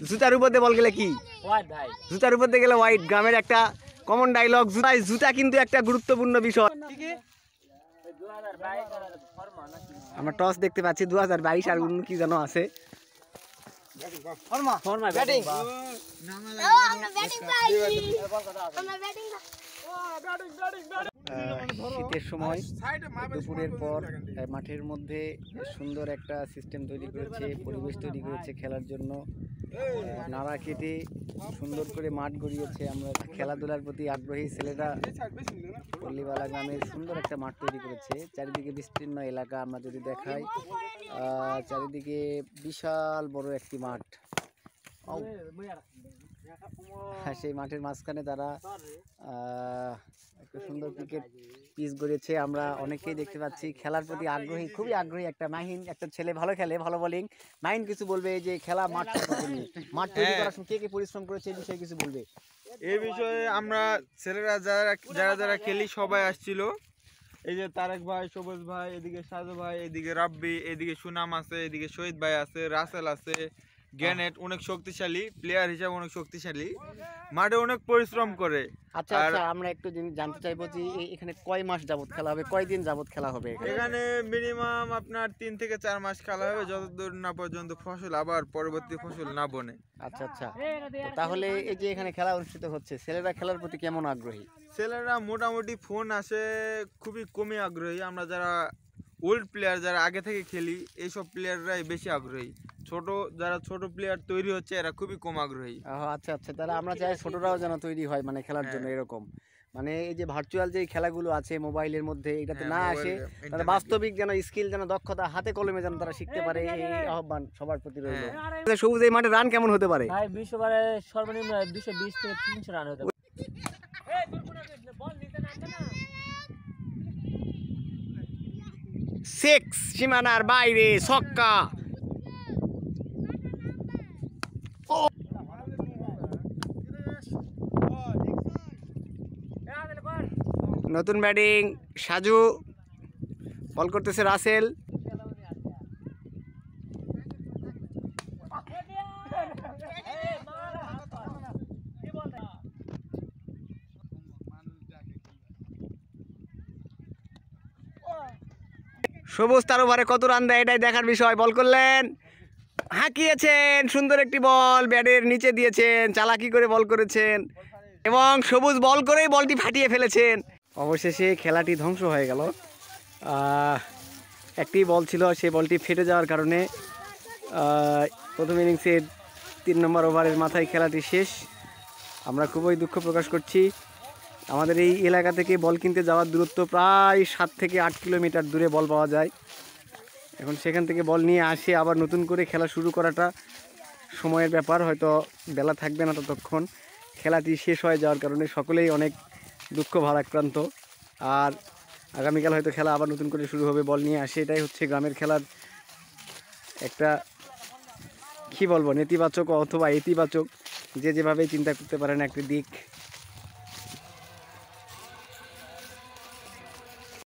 জুতার উপর দিয়ে বল গেলে কি জুতার উপর দিয়ে গেলে হোয়াইট। গ্রামের একটা কমন ডায়লগ। জুতা কিন্তু একটা গুরুত্বপূর্ণ বিষয়। আমরা টস দেখতে পাচ্ছি 2022 আর কি যেন আছে। শীতের সময় দুপুরের পর মাঠের মধ্যে সুন্দর একটা সিস্টেম তৈরি করেছে, পরিবেশ তৈরি করেছে খেলার জন্য। নাড়া কেটে সুন্দর করে মাঠ গড়িয়েছে। আমরা খেলাধুলার প্রতি আগ্রহী ছেলেরা পল্লীবালা গ্রামের সুন্দর একটা মাঠ তৈরি করেছে। চারিদিকে বিস্তীর্ণ এলাকা আমরা যদি দেখাই, চারিদিকে বিশাল বড় একটি মাঠ। সেই মাঠের মাঝখানে তারা একটা সুন্দর ক্রিকেট পিচ গড়িয়েছে। আমরা অনেকেই দেখতে পাচ্ছি খেলার প্রতি আগ্রহী, খুবই আগ্রহী। একটা মাহিন, একটা ছেলে ভালো খেলে, ভালো বোলিং। মাহিন কিছু বলবে যে খেলা মাঠ তৈরি করার সময় কে কে পরিশ্রম করেছে এই বিষয়ে কিছু বলবে। এই বিষয়ে আমরা ছেলেরা যারা যারা খেলি সবাই আসছিল। এই যে তারেক ভাই, সবুজ ভাই, এদিকে সাজু ভাই, এদিকে রাব্বি, এদিকে সুনাম আছে, এদিকে শহীদ ভাই আছে, রাসেল আছে, গ্যানেট অনেক শক্তিশালী প্লেয়ার হিসাবে, অনেক শক্তিশালী, মাঠে অনেক পরিশ্রম করে। আচ্ছা আচ্ছা, আমরা একটু জানতে চাইবো যে এখানে কয় মাস যাবত খেলা হবে, কয়দিন যাবত খেলা হবে? এখানে মিনিমাম আপনার 3 থেকে 4 মাস খেলা হবে, যতদূর না পর্যন্ত ফসল আবার পরবর্তী ফসল না বনে। আচ্ছা আচ্ছা, তাহলে এই যে এখানে খেলা অনুষ্ঠিত হচ্ছে, ছেলেরা খেলার প্রতি কেমন আগ্রহী? ছেলেরা মোটামুটি ফোন আসে খুবই কমই আগ্রহী। আমরা যারা ওল্ড প্লেয়ার, যারা আগে থেকে খেলি, এইসব প্লেয়াররাই বেশি আগ্রহী। যারা ছোট প্লেয়ার তৈরি হচ্ছে এরা খুবই কম আগ্রহী। আচ্ছা আচ্ছা, তাহলে আমরা চাই ছোটরাও যেন তৈরি হয় মানে খেলার জন্য। এরকম মানে এই যে ভার্চুয়াল যে খেলাগুলো আছে মোবাইলের মধ্যে, এটাতে না আসে, তারা বাস্তবিক যেন স্কিল, যেন দক্ষতা হাতে কলমে যেন তারা শিখতে পারে, এই আহ্বান সবার প্রতি রইল। সবুজ, এই মাঠে রান কেমন হতে পারে? ভাই 20 ওভারে সর্বনিম্ন 220 থেকে 300 রান হতে পারে। সিক্স, সীমানার বাইরে ছক্কা। নতুন ব্যাটিং সাজু, বল করতেছে রাসেল। সবুজ তার ওভারে কত রান দেয় এটাই দেখার বিষয়। বল করলেন, হাঁকিয়েছেন, সুন্দর একটি বল ব্যাটের নিচে দিয়েছেন, চালাকি করে বল করেছেন এবং সবুজ বল করেই বলটি ফাটিয়ে ফেলেছেন। অবশেষে খেলাটি ধ্বংস হয়ে গেল। একটি বল ছিল, সেই বলটি ফেটে যাওয়ার কারণে প্রথম ইনিংসের 3 নম্বর ওভারের মাথায় খেলাটি শেষ। আমরা খুবই দুঃখ প্রকাশ করছি। আমাদের এই এলাকা থেকে বল কিনতে যাওয়ার দূরত্ব প্রায় 7 থেকে 8 কিলোমিটার দূরে বল পাওয়া যায়। এখন সেখান থেকে বল নিয়ে আসে আবার নতুন করে খেলা শুরু করাটা সময়ের ব্যাপার, হয়তো বেলা থাকবে না ততক্ষণ। খেলাটি শেষ হয়ে যাওয়ার কারণে সকলেই অনেক দুঃখ ভারাক্রান্ত। আর আগামীকাল হয়তো খেলা আবার নতুন করে শুরু হবে, বল নিয়ে আসে। এটাই হচ্ছে গ্রামের খেলার একটা কী বলবো, নেতিবাচক অথবা ইতিবাচক, যে যেভাবেই চিন্তা করতে পারেন একটি দিক।